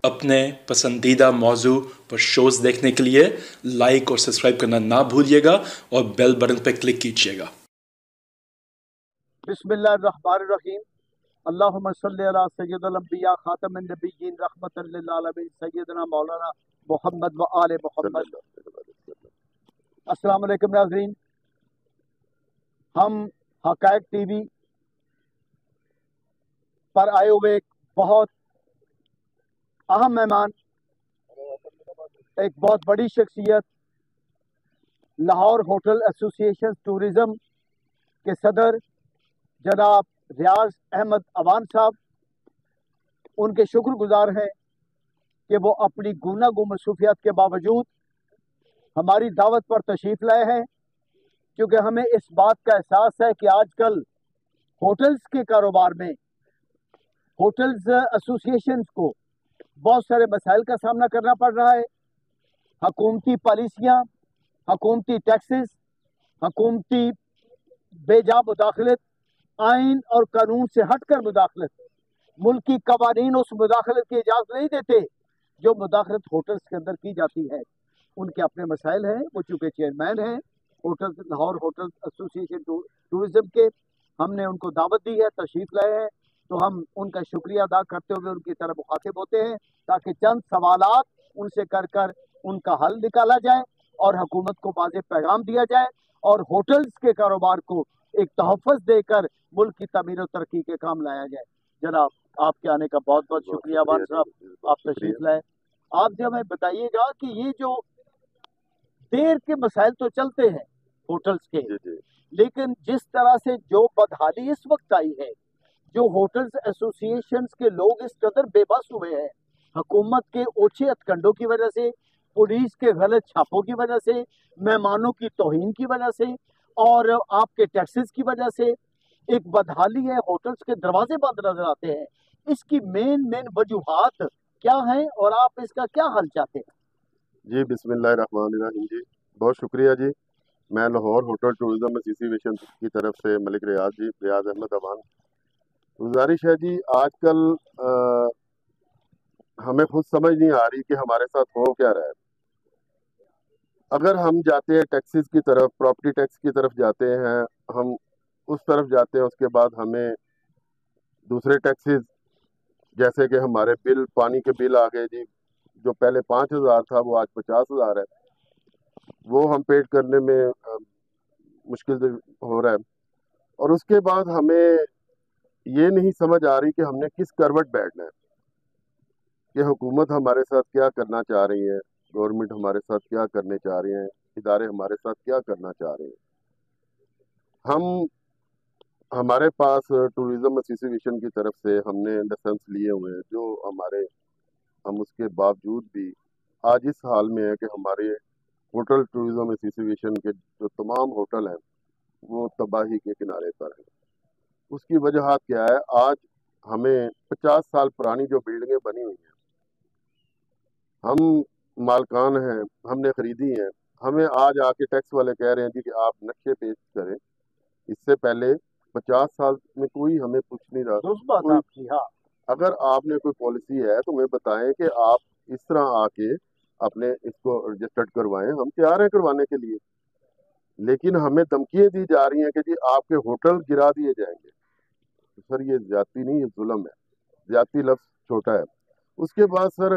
अपने पसंदीदा मौजू पर शोज़ देखने के लिए लाइक और सब्सक्राइब करना ना भूलिएगा और बेल बटन पर क्लिक कीजिएगा। बिस्मिल्लाहिर्रहमानिर्रहीम। अल्लाहुम्मा सल्लि अला सय्यिदिल अंबिया खातमिन नबिय्यीन रहमतल लिल आलमीन सय्यदना मौलाना मोहम्मद व आले मोहम्मद। अस्सलाम वालेकुम नाज़रीन, हम हक़ाइक़ टीवी पर आए हुए एक बहुत अहम मेहमान, एक बहुत बड़ी शख्सियत, लाहौर होटल एसोसिएशन टूरिज़म के सदर जनाब रियाज अहमद अवान साहब, उनके शुक्रगुजार हैं कि वो अपनी गुनागो मसरूफियत के बावजूद हमारी दावत पर तशरीफ़ लाए हैं, क्योंकि हमें इस बात का एहसास है कि आजकल होटल्स के कारोबार में होटल्स एसोसिएशंस को बहुत सारे मसाइल का सामना करना पड़ रहा है। हकूमती पॉलिसियाँ, हकूमती टैक्सेस, हकूमती बेजा मुदाखलत, आइन और कानून से हटकर मुदाखलत, मुल्की कवानीन उस मुदाखलत की इजाज़त नहीं देते जो मुदाखलत होटल्स के अंदर की जाती है। उनके अपने मसाइल हैं। वो चूँकि चेयरमैन हैं लाहौर होटल एसोसिएशन टूरिज़म के, हमने उनको दावत दी है, तशरीफ़ लाए हैं, तो हम उनका शुक्रिया अदा करते हुए उनकी तरफ मुखातिब होते हैं ताकि चंद सवालात उनसे कर उनका हल निकाला जाए और हुकूमत को वाज़ेह पैगाम दिया जाए और होटल्स के कारोबार को एक तहफ़्फ़ुज़ देकर मुल्क की तमीर और तरक्की के काम लाया जाए। जनाब, आपके आने का बहुत बहुत शुक्रिया वान साहब, आप तशरीफ़ लाए। आप जो हमें बताइएगा कि ये जो देर के मसाइल तो चलते हैं होटल्स के, लेकिन जिस तरह से जो बदहाली इस वक्त आई है, जो होटल्स एसोसिएशंस के लोग इस कदर बेबस हुए हैं, हुकूमत के ओछे हथकंडों की वजह से, पुलिस के गलत छापों की वजह से, मेहमानों की तौहीन की वजह से और आपके टैक्सेस की वजह से एक बदहाली है, होटल्स के दरवाजे बंद नजर आते हैं। इसकी मेन वजूहात क्या हैं और आप इसका क्या हल चाहते हैं? जी, बिस्मिल्लाहिर्रहमानिर्रहीम जी, बहुत शुक्रिया जी। मैं लाहौर होटल टूरिज़म एसोसिएशन की तरफ से मलिक रियाज अहमद अवान। गुजारिश है जी, आजकल हमें खुद समझ नहीं आ रही कि हमारे साथ हो क्या रहा है। अगर हम जाते हैं टैक्सेस की तरफ, प्रॉपर्टी टैक्स की तरफ जाते हैं, हम उस तरफ जाते हैं, उसके बाद हमें दूसरे टैक्सेस जैसे कि हमारे बिल, पानी के बिल आ गए जी, जो पहले 5,000 था वो आज 50,000 है, वो हम पेड करने में मुश्किल हो रहा है। और उसके बाद हमें ये नहीं समझ आ रही कि हमने किस करवट बैठना है, कि हुकूमत हमारे साथ क्या करना चाह रही है, गवर्नमेंट हमारे साथ क्या करने चाह रही है, इदारे हमारे साथ क्या करना चाह रहे हैं। हमारे पास टूरिज़म एसोसिएशन की तरफ से हमने लाइसेंस लिए हुए हैं, जो हम उसके बावजूद भी आज इस हाल में है कि हमारे होटल टूरिज़म एसोसिएशन के जो तमाम होटल हैं वो तबाही के किनारे पर हैं। उसकी वजह क्या है? आज हमें 50 साल पुरानी जो बिल्डिंगें बनी हुई हैं, हम मालकान हैं, हमने खरीदी हैं, हमें आज आके टैक्स वाले कह रहे हैं जी कि आप नक्शे पेश करें। इससे पहले 50 साल में कोई हमें पूछ नहीं रहा। हाँ, अगर आपने कोई पॉलिसी है तो हमें बताएं कि आप इस तरह आके अपने इसको रजिस्टर्ड करवाएं, हम तैयार हैं करवाने के लिए। लेकिन हमें धमकियां दी जा रही हैं कि जी आपके होटल गिरा दिए जाएंगे। तो सर, ये ज्यादती नहीं, ये जुल्म है। ज्यादती लफ्ज छोटा है। उसके बाद सर,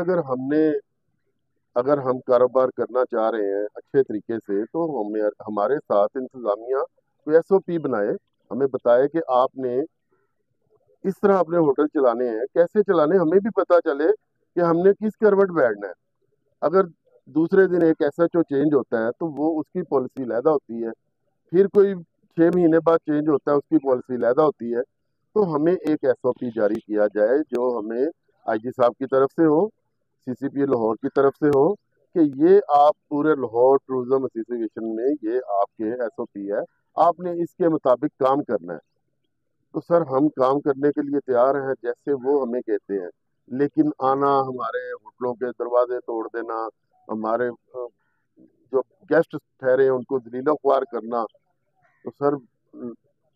अगर हम कारोबार करना चाह रहे हैं अच्छे तरीके से, तो हमारे साथ इंतजामिया कोई SOP बनाए, हमें बताए कि आपने इस तरह अपने होटल चलाने हैं, कैसे चलाने, हमें भी पता चले कि हमने किस करवट बैठना है। अगर दूसरे दिन एक SHO चेंज होता है तो वो उसकी पॉलिसी अलहदा होती है, फिर कोई 6 महीने बाद चेंज होता है, उसकी पॉलिसी अलहदा होती है। तो हमें एक SOP जारी किया जाए जो हमें IG साहब की तरफ से हो, CCP लाहौर की तरफ से हो, कि ये आप पूरे लाहौर टूरिज्म एसोसिएशन में ये आपके SOP है, आपने इसके मुताबिक काम करना है। तो सर, हम काम करने के लिए तैयार हैं जैसे वो हमें कहते हैं, लेकिन आना, हमारे होटलों के दरवाजे तोड़ देना, हमारे जो गेस्ट ठहरे हैं उनको जलीलो ख्वार करना। तो सर,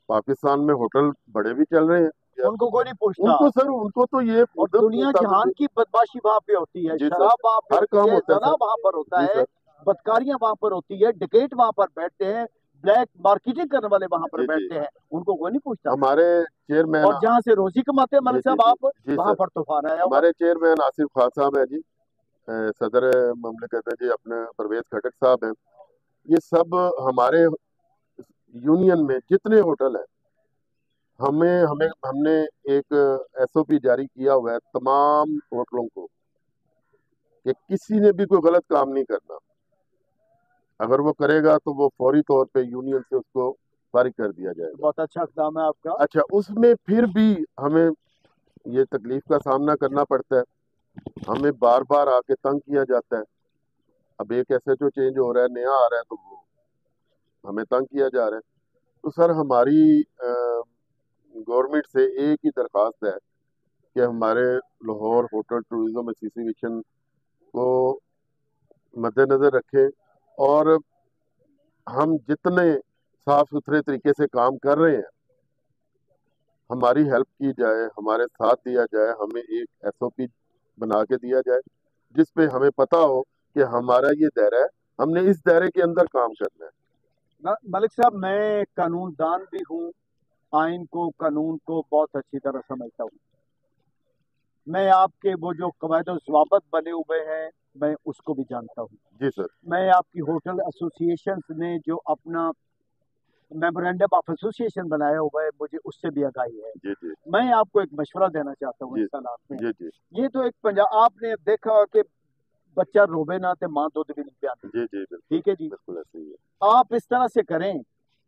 पाकिस्तान में होटल बड़े भी चल रहे हैं, गया, उनको कोई नहीं पूछता। उनको सर उनको तो ये और दुनिया जहान की बदमाशी वहाँ पे होती है, शराब वहाँ पे होती है, जना वहाँ पर होता है, बदकारियां वहाँ पर होती है, डिकेट वहाँ पर बैठते हैं, ब्लैक मार्केटिंग करने वाले वहाँ पर बैठते हैं, उनको कोई नहीं पूछता। हमारे चेयरमैन और जहाँ से रोजी कमाते हैं मलिक साहब आप, वहाँ पर तूफान आया। हमारे चेयरमैन आसिफ खान साहब है जी, सदर ममलिकत है जी अपने परवेज खटक साहब हैं, ये सब हमारे यूनियन में जितने होटल हैं हमने एक SOP जारी किया हुआ है तमाम होटलों को कि किसी ने भी कोई गलत काम नहीं करना, अगर वो करेगा तो वो फौरी तौर पे यूनियन से उसको फारिग कर दिया जाएगा। बहुत अच्छा काम है आपका। अच्छा, उसमें फिर भी हमें ये तकलीफ का सामना करना पड़ता है, हमें बार बार आके तंग किया जाता है। अब एक SHO चेंज हो रहा है, नया आ रहा है, तो वो हमें तंग किया जा रहा है। तो सर हमारी गवर्नमेंट से एक ही दरख्वास्त है कि हमारे लाहौर होटल टूरिज्म एसोसिएशन को मद्देनजर रखें और हम जितने साफ सुथरे तरीके से काम कर रहे हैं हमारी हेल्प की जाए, हमारे साथ दिया जाए, हमें एक SOP बना के दिया जाए जिस पे हमें पता हो कि हमारा ये दायरा है, हमने इस दायरे के अंदर काम करना है। मलिक साहब, मैं कानूनदान भी हूँ, आइन को कानून को बहुत अच्छी तरह समझता हूँ। मैं आपके वो जो कवायद और ज़वाबित बने हुए हैं मैं उसको भी जानता हूँ। जी सर। मैं आपकी होटल एसोसिएशन ने जो अपना मेमोरेंडम ऑफ एसोसिएशन बनाया हुआ है मुझे उससे भी आगाही है। जी जी। मैं आपको एक मशवरा देना चाहता हूँ इस हालात में। जी जी। ये तो एक पंजाब, आपने देखा कि बच्चा रोवे ना तो माँ दूध भी नहीं पियाती। जी जी, ठीक है जी, बिल्कुल ऐसे ही है। आप इस तरह से करें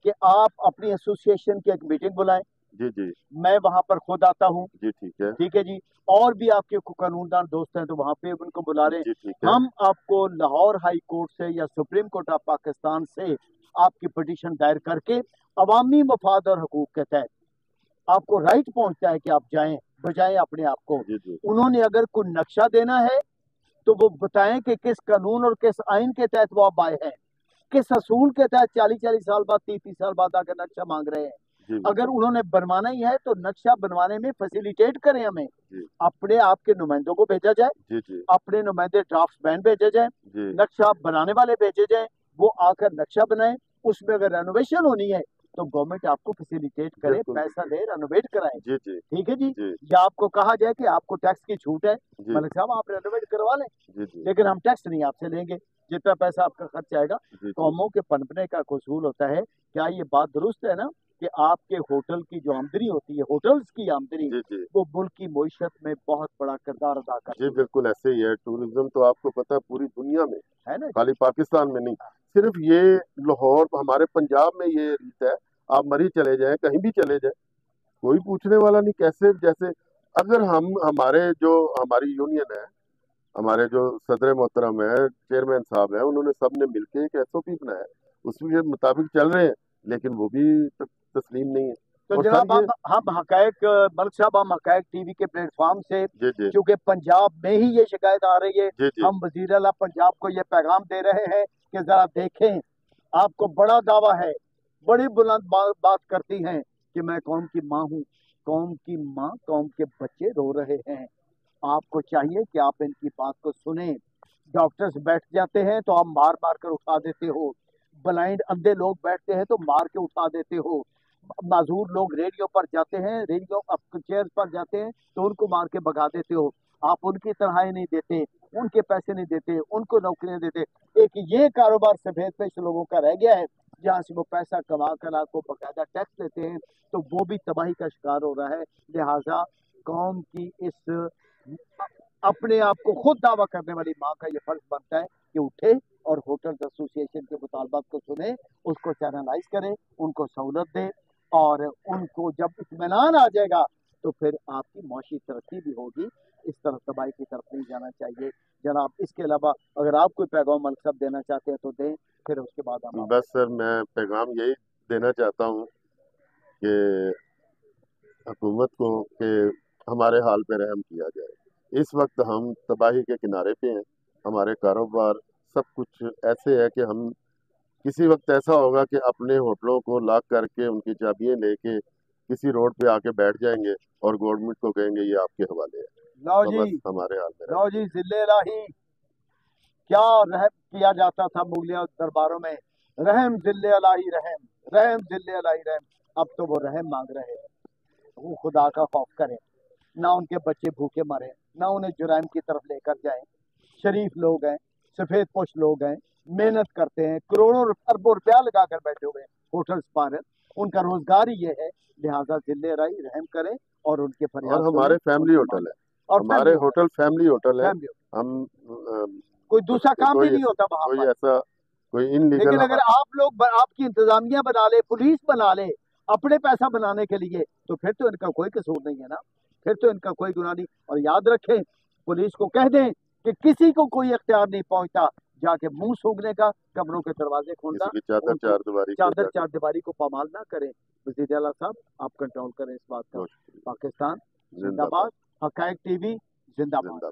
कि आप अपनी एसोसिएशन की एक मीटिंग बुलाएं। जी जी, मैं वहां पर खुद आता हूँ। जी ठीक है। ठीक है जी, और भी आपके कानूनदान दोस्त हैं तो वहां पे उनको बुला रहे हैं। जी ठीक है। हम आपको लाहौर हाई कोर्ट से या सुप्रीम कोर्ट ऑफ पाकिस्तान से आपकी पिटीशन दायर करके अवामी मफाद और हकूक के तहत आपको राइट पहुंचता है कि आप जाएं, बजाएं अपने आप को। जी जी। उन्होंने अगर कोई नक्शा देना है तो वो बताएं कि किस कानून और किस आइन के तहत वो आप आए हैं, किस असूल के तहत 40-40 साल बाद 30-30 साल बाद आकर नक्शा मांग रहे हैं। अगर उन्होंने बनवाना ही है तो नक्शा बनवाने में फैसिलिटेट करें, हमें अपने आपके नुमाइंदों को भेजा जाए, अपने नुमाइंदे ड्राफ्ट्समैन भेजे जाए, नक्शा बनाने वाले भेजे जाए, वो आकर नक्शा बनाए। उसमें अगर रेनोवेशन होनी है तो गवर्नमेंट आपको फैसिलिटेट करे, पैसा दे, रेनोवेट कराए। ठीक है जी। या आपको कहा जाए कि आपको टैक्स की छूट है, मलिक साहब आप रेनोवेट करवा लें, लेकिन हम टैक्स नहीं आपसे लेंगे, जितना पैसा आपका खर्च आएगा। कौमों के पनपने का उसूल होता है। क्या ये बात दुरुस्त है ना कि आपके होटल की जो आमदनी होती है, होटल्स की आमदनी, वो मुल्क की मईशत में बहुत बड़ा किरदार अदा करती है। जी बिल्कुल ऐसे ही है। टूरिज्म तो आपको पता है पूरी दुनिया में है ना, खाली पाकिस्तान में नहीं, सिर्फ ये लाहौर हमारे पंजाब में ये रीत है। आप मरी चले जाएं, कहीं भी चले जाएं, कोई पूछने वाला नहीं। कैसे जैसे अगर हमारी यूनियन है, हमारे जो सदर मोहतरम है, चेयरमैन साहब है, उन्होंने सबने मिलकर एक SOP बनाया, उसके मुताबिक चल रहे हैं, लेकिन वो भी तस्लीम नहीं है। तो जनाब हम हकायक मलिक साहब, हम हकायक TV के प्लेटफॉर्म से, क्योंकि पंजाब में ही ये शिकायत आ रही है, हम वजीर आला पंजाब को ये पैगाम दे रहे हैं कि जरा देखें, आपको बड़ा दावा है, बड़ी बुलंद बात करती हैं कि मैं कौम की माँ हूँ, कौम की माँ, कौम के बच्चे रो रहे हैं। आपको चाहिए कि आप इनकी बात को सुने। डॉक्टर्स बैठ जाते हैं तो आप मार मार कर उठा देते हो, ब्लाइंड अंधे लोग बैठते हैं तो मार के उठा देते हो, माजूर लोग रेडियो पर जाते हैं, रेडियो चेयर पर जाते हैं तो उनको मार के भगा देते हो। आप उनकी तनख्वाहें नहीं देते, उनके पैसे नहीं देते, उनको नौकरियां देते। एक ये कारोबार सफेद पेश लोगों का रह गया है, जहाँ से वो पैसा कमा कर आपको बकायदा टैक्स देते हैं, तो वो भी तबाही का शिकार हो रहा है। लिहाजा कौम की इस अपने आप को खुद दावा करने वाली माँ का ये फर्ज बनता है कि उठे और होटल एसोसिएशन के मुतालबात को सुने, उसको चैनलाइज करे, उनको सहूलत दे, और उनको जब इत्मीनान आ जाएगा तो फिर आपकी मौशी तरक्की भी होगी। इस तरफ तबाही की तरफ नहीं जाना चाहिए जनाब। इसके अलावा अगर आप कोई पैगाम मलिक साहब देना चाहते हैं तो दें, फिर उसके बाद हम। बस सर मैं पैगाम यही देना चाहता हूँ कि हुकूमत को कि हमारे हाल पे रहम किया जाए। इस वक्त हम तबाही के किनारे पे हैं, हमारे कारोबार सब कुछ ऐसे है कि हम किसी वक्त ऐसा होगा कि अपने होटलों को लॉक करके उनकी चाबियां लेके किसी रोड पे आके बैठ जाएंगे और गवर्नमेंट को कहेंगे ये आपके हवाले है, लो तो जी, बस हमारे हाल में लो जी, जिले इलाही क्या रहम किया जाता था मुगलिया दरबारों में, रहम जिले इलाही रहम, रहम जिले इलाही रहम। अब तो वो रहम मांग रहे हैं, वो खुदा का खौफ करें, ना उनके बच्चे भूखे मरे, ना उन्हें जुराइम की तरफ लेकर जाएं। शरीफ लोग हैं, सफेद पोश लोग हैं, मेहनत करते हैं, करोड़ों अरबों रुपया लगा कर बैठे हुए हैं होटल्स पर, उनका रोजगार ही ये है। लिहाजा जिले राही रहम करें और उनके फरियाद और हमारे सुनें, फैमिली उनकी होटल है, और हमारे होटल फैमिली होटल है। फैमिली हम कोई दूसरा काम भी कोई नहीं होता वहां कोई पर। ऐसा कोई इनलीगल लेकिन अगर आप लोग आपकी इंतजामिया बना ले, पुलिस बना ले अपने पैसा बनाने के लिए, तो फिर तो इनका कोई कसूर नहीं है ना, फिर तो इनका कोई गुनाह नहीं। और याद रखें, पुलिस को कह दें कि किसी को कोई इख्तियार नहीं पहुंचता जाके मुंह सूंघने का, कमरों के दरवाजे खोलना, चादर चारदीवारी को पामाल ना करें। वज़ीर आला साहब, आप कंट्रोल करें इस बात का। पाकिस्तान जिंदाबाद, हकायक टीवी जिंदाबाद।